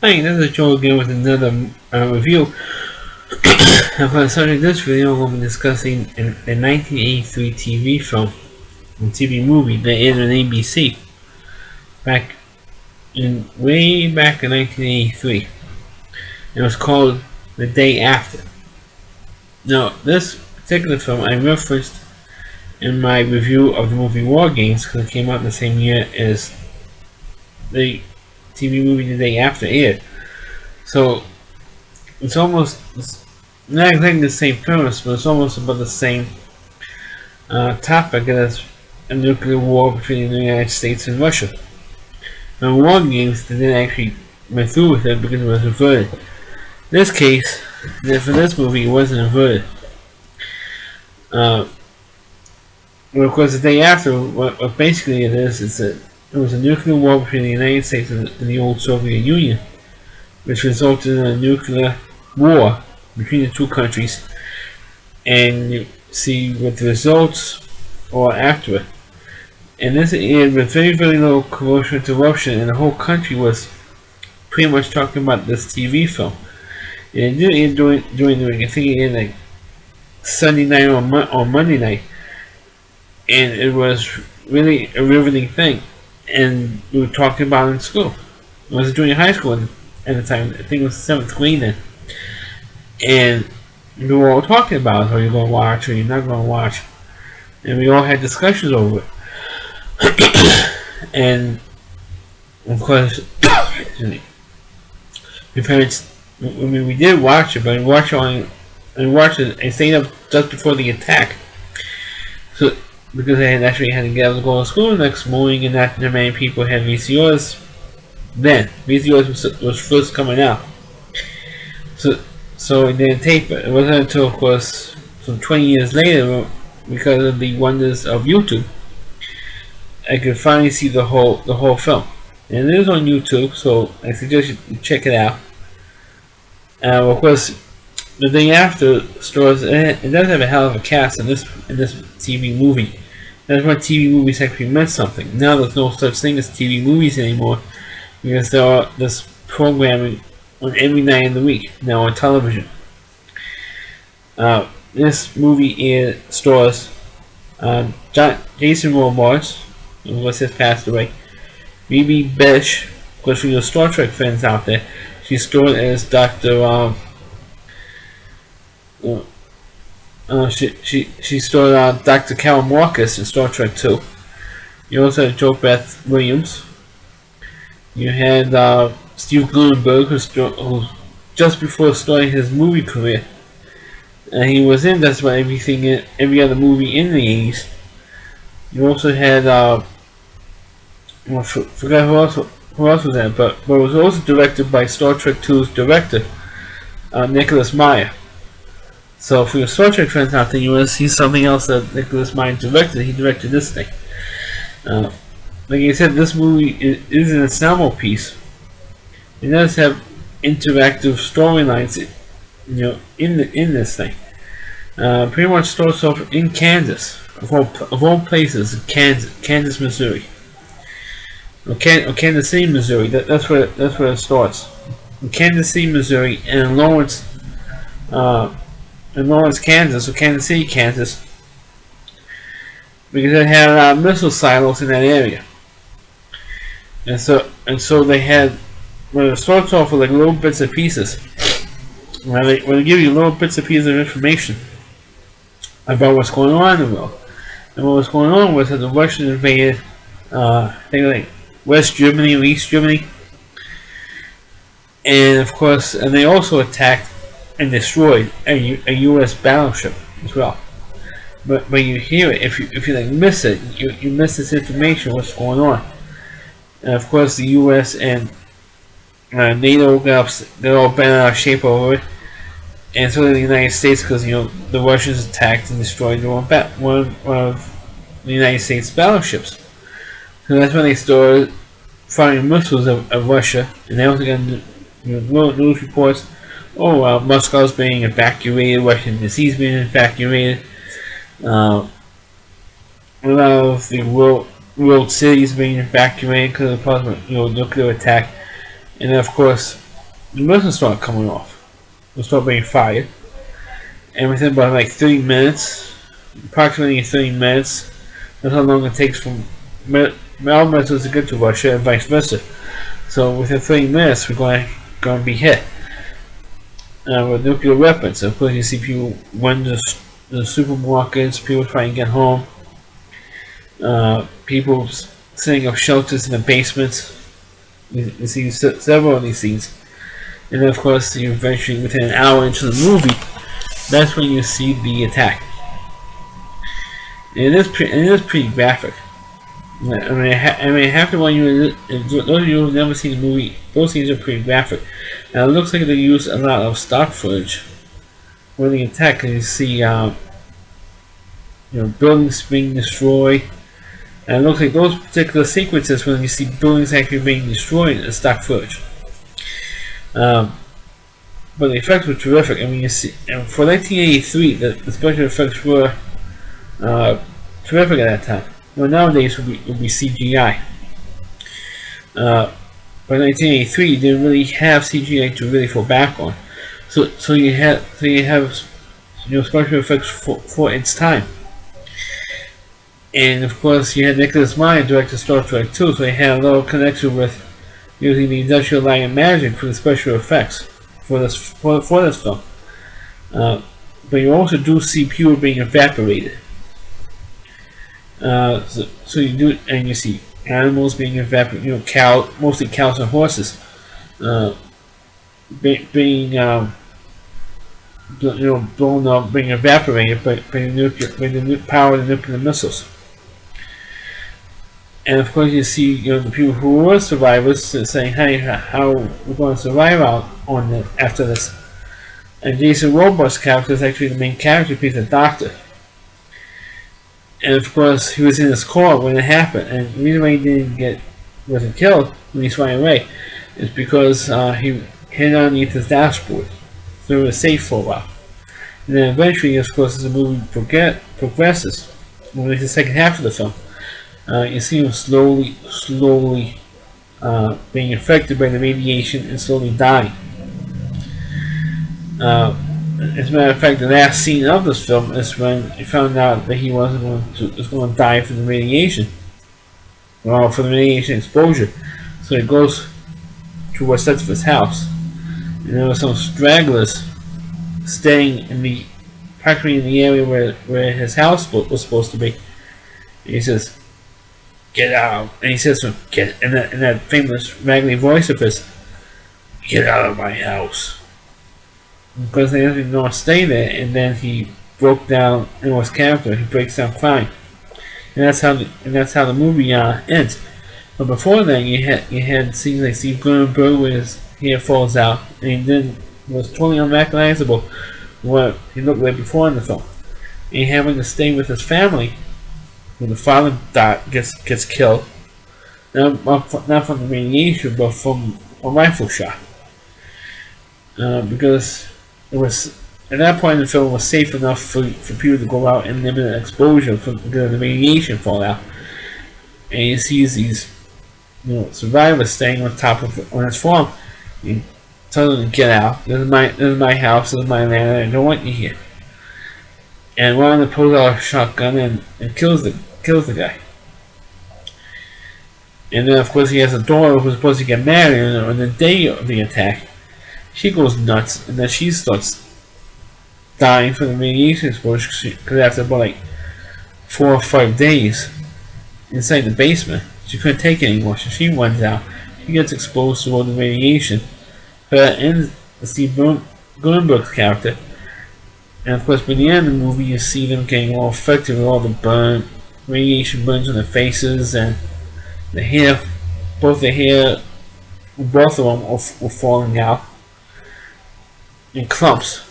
Hi, this is Joe again with another review. For the subject of this video, we'll be discussing a 1983 TV film, a TV movie that aired on ABC way back in 1983. It was called The Day After. Now, this particular film I referenced in my review of the movie War Games because it came out the same year as the TV movie The Day After aired. So it's not exactly the same premise, but it's almost about the same topic as a nuclear war between the United States and Russia. Now, War Games didn't actually went through with it because it was averted. In this case, for this movie, it wasn't averted. Well, of course, the day after, what basically it is that it was a nuclear war between the United States and the old Soviet Union, which resulted in a nuclear war between the two countries, and you see what the results are after it. And this aired with very, very little commercial interruption, and the whole country was pretty much talking about this TV film. And it did air during I think it aired like Sunday night or Monday night, and it was really a riveting thing. And we were talking about it in school. I was doing high school at the time. I think it was 7th grade then. And we were all talking about, are you going to watch or you're not going to watch? And we all had discussions over it. And of course, my parents, we did watch it, but we watched it and stayed up just before the attack. So, because I had to get up to go to school the next morning, and not many people had VCRs then. VCRs was first coming out. So it didn't tape it. It wasn't until, of course, some 20 years later, because of the wonders of YouTube, I could finally see the whole film. And it is on YouTube, so I suggest you check it out. Of course, The Day After stars, it does have a hell of a cast in this TV movie. That's why TV movies actually meant something. Now there's no such thing as TV movies anymore, because there's programming on every night of the week now on television. This movie stars Jason Robards, who has passed away. Phoebe Bush, of course, for your Star Trek fans out there, she's starred as Dr. She starred Dr. Carol Marcus in Star Trek 2. You also had JoBeth Williams. You had Steve Guttenberg, who just before starting his movie career, and he was in just about every other movie in the 80s. You also had I forgot who else was in it, but it was also directed by Star Trek 2's director, Nicholas Meyer. So for your Star Trek fans out there, you want to see something else that Nicholas Meyer directed. He directed this thing. Like I said, this movie is an ensemble piece. It does have interactive storylines, in this thing. Pretty much starts off in Kansas, of all places, Kansas, Missouri, or Kansas City, Missouri. That's where it starts. In Kansas City, Missouri, and Lawrence, Kansas, or Kansas City, Kansas, because they had missile silos in that area, and so they had. Well, it starts off with like little bits and pieces. When they give you little bits and pieces of information about what's going on in the world, and what was going on was that the Russians invaded, like West Germany or East Germany, and of course, and they also attacked and destroyed a U.S. battleship as well. But you hear it, if you like miss it, you miss this information, what's going on. And of course, the U.S. and NATO got all bent out of shape over it, and so did the United States, because the Russians attacked and destroyed one of the United States battleships. So that's when they started firing missiles of Russia, and they also got news reports. Moscow's being evacuated, Washington D.C. is being evacuated. A lot of the world cities being evacuated because of the possible nuclear attack. And of course, the missiles start coming off. They start being fired. And within about like 30 minutes, approximately 30 minutes, that's how long it takes from our missiles to get to Russia and vice versa. So within 30 minutes, we're going to be hit with nuclear weapons. Of course, you see people run the supermarkets, people trying to get home, people setting up shelters in the basements. You see several of these things. And then, of course, you eventually, within an hour into the movie, that's when you see the attack. And it is pretty graphic. I mean, half the one those of you who've never seen the movie, those scenes are pretty graphic. And it looks like they use a lot of stock footage when they attack. And you see, buildings being destroyed. And it looks like those particular sequences when you see buildings actually being destroyed is stock footage. But the effects were terrific. I mean, you see, and for 1983, the special effects were terrific at that time. Well, nowadays would be CGI. By 1983, you didn't really have CGI to really fall back on. So you have special effects for its time. And of course, you had Nicholas Meyer directed Star Trek 2, so he had a little connection with using the Industrial Light and Magic for the special effects for this film. But you also do see people being evaporated. So you do, and you see animals being evaporated. Mostly cows and horses, being blown up, being evaporated by the power of the nuclear missiles. And of course, you see, the people who were survivors saying, "Hey, how we're going to survive out on after this?" And Jason Robards' character is actually the main character. He's a doctor, and of course, he was in his car when it happened. And the reason why he wasn't killed when he's flying away is because he hit underneath his dashboard, so he was safe for a while. And then eventually, of course, as the movie progresses, when it's the second half of the film. You see him slowly being affected by the radiation and slowly dying. As a matter of fact, the last scene of this film is when he found out that he was going to die from the radiation, for the radiation exposure. So he goes to what's left of his house, and there were some stragglers staying practically in the area where his house was supposed to be. And he says, "Get out!" And he says to him, "Get!" In that famous raggedy voice of his, "Get out of my house!" Because they didn't want to stay there, and then he broke down in his character. He breaks down crying, and that's how the movie ends. But before then, you had scenes like Steve Guttenberg where his hair falls out, and he then was totally unrecognizable what he looked like before in the film. And he having to stay with his family. When the father gets killed, not from the radiation, but from a rifle shot, because it was at that point in the film it was safe enough for people to go out and limit exposure because the radiation fallout. And he sees these survivors staying on his farm. He tells them to get out. This is my house. This is my land. I don't want you here. And one of them pulls out a shotgun and kills the guy. And then of course he has a daughter who's supposed to get married on the day of the attack. She goes nuts, and then she starts dying from the radiation exposure because after about like 4 or 5 days inside the basement, she couldn't take it anymore, so she runs out. She gets exposed to all the radiation. Her and Steve Guttenberg's character. And of course by the end of the movie you see them getting all affected with all the radiation burns on their faces, and the hair, both of them were falling out in clumps.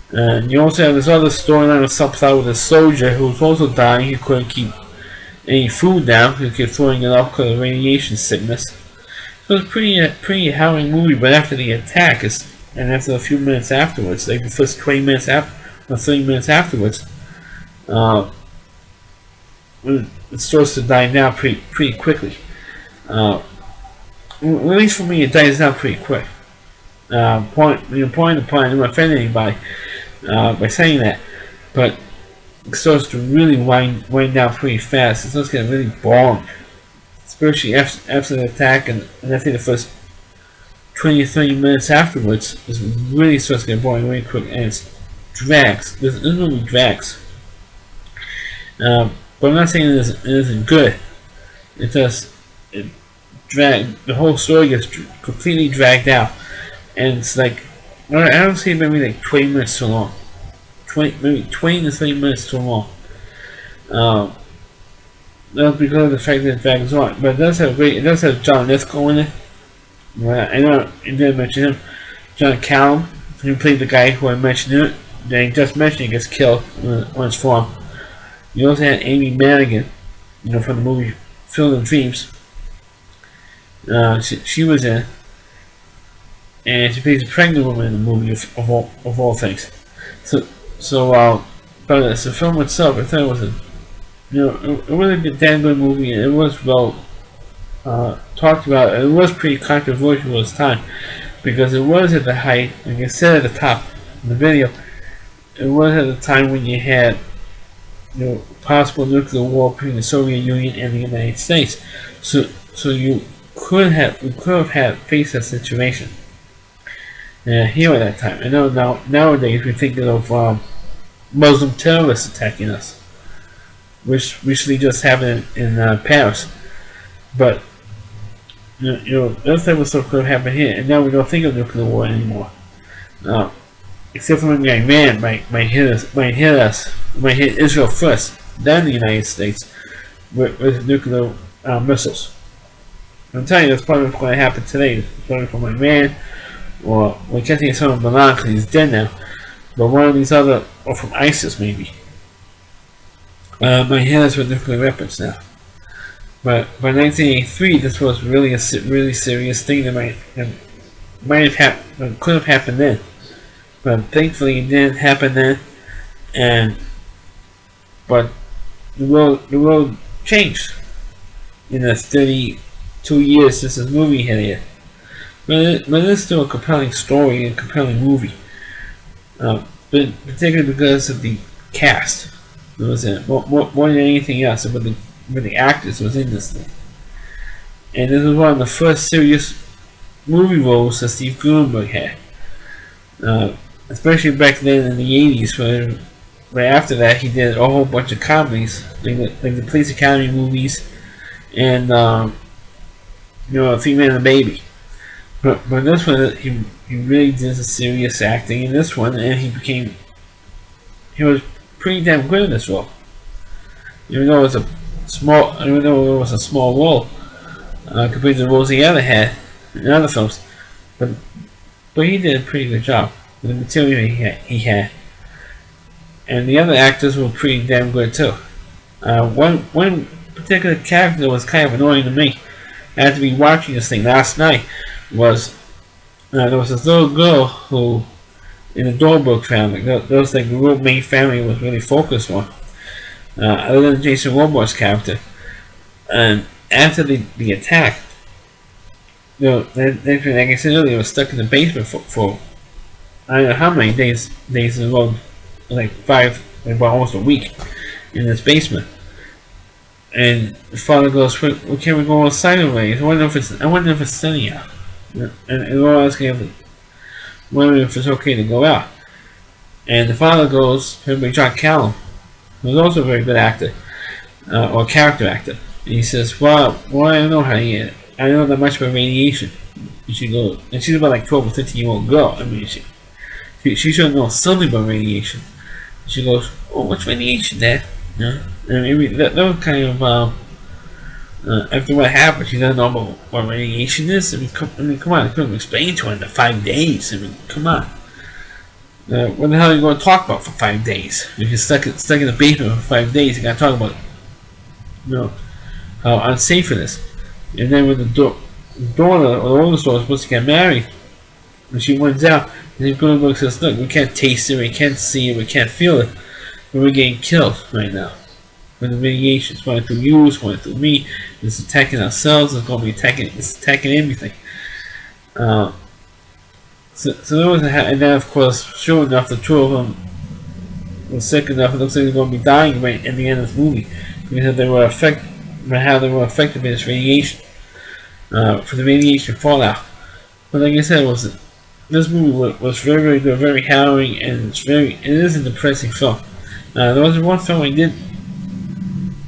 And you also have this other storyline of subplot with a soldier who was also dying. He couldn't keep any food down because he kept throwing it up because of radiation sickness. So it's a pretty harrowing movie. But after the attack, and after a few minutes afterwards, like the first 20 minutes or 30 minutes afterwards, it starts to die down pretty quickly. At least for me, it dies down pretty quick. point upon, I don't offend anybody by saying that, but it starts to really wind down pretty fast. It starts getting really boring, especially after the attack, and I think the first 20 or 30 minutes afterwards is really starts to get boring really quick, and it drags. This movie drags. But I'm not saying it isn't good. It does. The whole story gets completely dragged out, and it's like I don't see maybe like 20 minutes too long. Maybe 20 to 30 minutes too long. That's because of the fact that it drags on. But it does have John Lithgow in it. I know you didn't mention him. John Callum, who played the guy who I mentioned it. That I just mentioned, he gets killed on his farm. You also had Amy Madigan, from the movie Field of Dreams. She was in, and she plays a pregnant woman in the movie of all things. But the film itself, I thought it was a really damn good movie, and it was well talked about. It was pretty controversial at its time because it was at the height, like I said at the top of the video. It was at the time when you had possible nuclear war between the Soviet Union and the United States. So you could have had faced that situation here at that time. I know nowadays we're thinking of Muslim terrorists attacking us, which recently just happened in Paris. But that type of stuff could have happened here, and now we don't think of nuclear war anymore. Except for when Iran might hit Israel first, then the United States with nuclear missiles. I'm telling you, that's probably what's going to happen today. It's probably from Iran, or we can't think of some of Milan because he's dead now. But one of these other, or from ISIS maybe. Might hit us with nuclear weapons now. But by 1983, this was really a really serious thing that could have happened then. But thankfully it didn't happen then, but the world changed in the 32 years since this movie hit here. But it's still a compelling story and a compelling movie. But particularly because of the cast. It was more than anything else, but the actors was in this thing. And this was one of the first serious movie roles that Steve Guttenberg had. Especially back then in the 80s, when right after that he did a whole bunch of comedies, like the Police Academy movies, and A Female and a Baby. But this one, he really did some serious acting in this one, and he was pretty damn good in this role. Even though it was a small role compared to the roles he ever had in other films, but he did a pretty good job with the material he had, and the other actors were pretty damn good too. One particular character that was kind of annoying to me after be watching this thing last night was there was this little girl who in the Dornberg family, that was like the real main family was really focused on, other than Jason Robards' character. And after the attack, like I said earlier, was stuck in the basement for I don't know how many days in a row, like almost a week in this basement. And the father goes, "Well, can we go outside already? I wonder if it's sunny out." And we're asking him, wondering if it's okay to go out. And the father goes, played by John Callum, who's also a very good actor, or character actor. And he says, well, I don't know, honey. I don't know that much about radiation. You should go. And she's about like 12 or 15-year-old girl. I mean, she should know something about radiation. She goes, "Oh, what's radiation, Dad?" And maybe that was kind of after what happened. She doesn't know about what radiation is. I mean, come on, I couldn't explain to her in the 5 days. I mean, come on. What the hell are you going to talk about for 5 days? If you're stuck in the basement for 5 days, you got to talk about, how unsafe it is. And then when the daughter or the oldest daughter is supposed to get married, when she wins out, and Guttenberg says, "Look, we can't taste it, we can't see it, we can't feel it, but we're getting killed right now. With the radiation, it's going through you, it's going through me, it's attacking ourselves, it's attacking everything." So So there was and then of course, sure enough, the two of them were sick enough. It looks like they're going to be dying right at the end of this movie because they were affected by how they were affected by this radiation, for the radiation fallout. But like I said, this movie was very, very good, very harrowing, and it is a depressing film. There was one film I did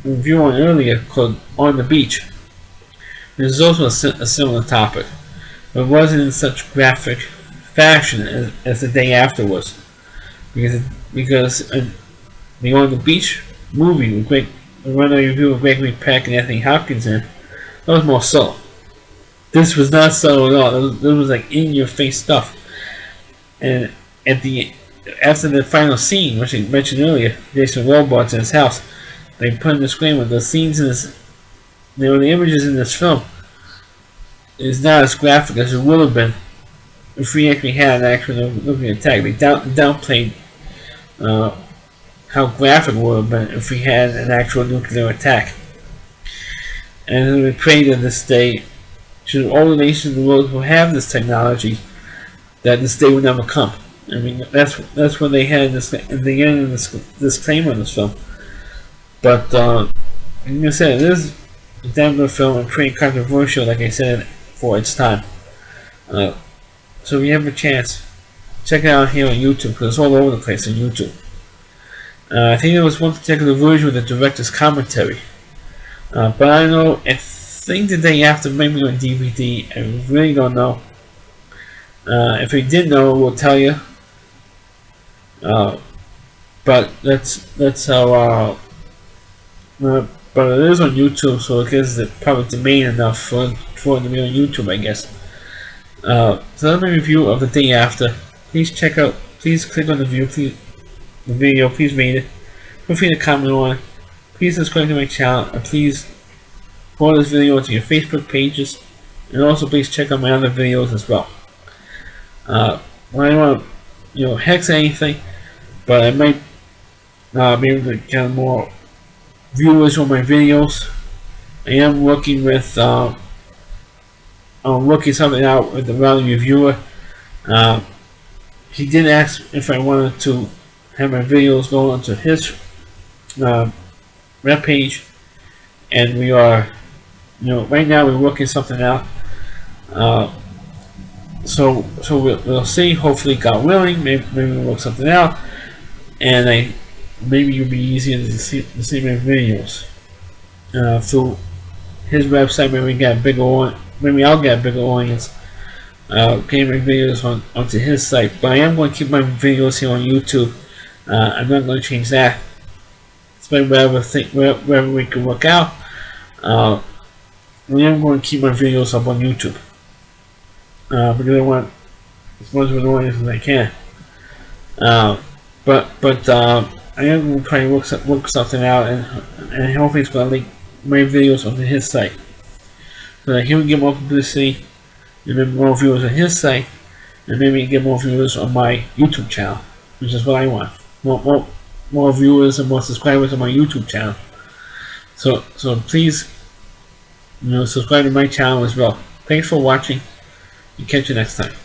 review on earlier called On the Beach. This is also a similar topic, but it wasn't in such graphic fashion as the day after was, because the On the Beach movie with run a review of Gregory Peck and Anthony Hopkins in, that was more subtle. This was not subtle at all. This was like in your face stuff. And after the final scene, which I mentioned earlier, Jason Robards in his house, they put in the disclaimer: the scenes in this, the images in this film is not as graphic as it would have been if we actually had an actual nuclear attack. They downplayed how graphic it would have been if we had an actual nuclear attack. And we pray that this day, to all the nations of the world who have this technology, that this day would never come. I mean, that's what they had in the end of this claim on this film. But like I said, it is a damn good film and pretty controversial, like I said, for its time. So if you have a chance, check it out here on YouTube, because it's all over the place on YouTube. I think there was one particular version with the director's commentary. But I don't know, I think the day after, maybe on DVD, I really don't know. If we did know, we'll tell you. But that's how. But it is on YouTube, so it gives the public domain enough for it to be on YouTube, I guess. So that's my review of the day after. Please click on the video, please read it. Feel free to comment on it. Please subscribe to my channel, and please forward this video to your Facebook pages, and also please check out my other videos as well. When I don't want to, hex anything, but I might be able to get more viewers on my videos. I am working with, I'm working something out with the Rally Reviewer. He did ask if I wanted to have my videos go onto his web page, and we are, right now we're working something out. So we'll see. Hopefully, God willing, maybe we'll work something out, and maybe it'll be easier to see my videos through his website. Maybe I'll get a bigger audience. Getting my videos onto his site, but I am going to keep my videos here on YouTube. I'm not going to change that. It's wherever we can work out. I am going to keep my videos up on YouTube because I want as much of an audience as I can. But I am going to try and work something out, and hopefully it's going to link my videos onto his site, so that he will get more publicity, and maybe more viewers on his site, and maybe get more viewers on my YouTube channel, which is what I want. More viewers and more subscribers on my YouTube channel. So please, subscribe to my channel as well. Thanks for watching, and catch you next time.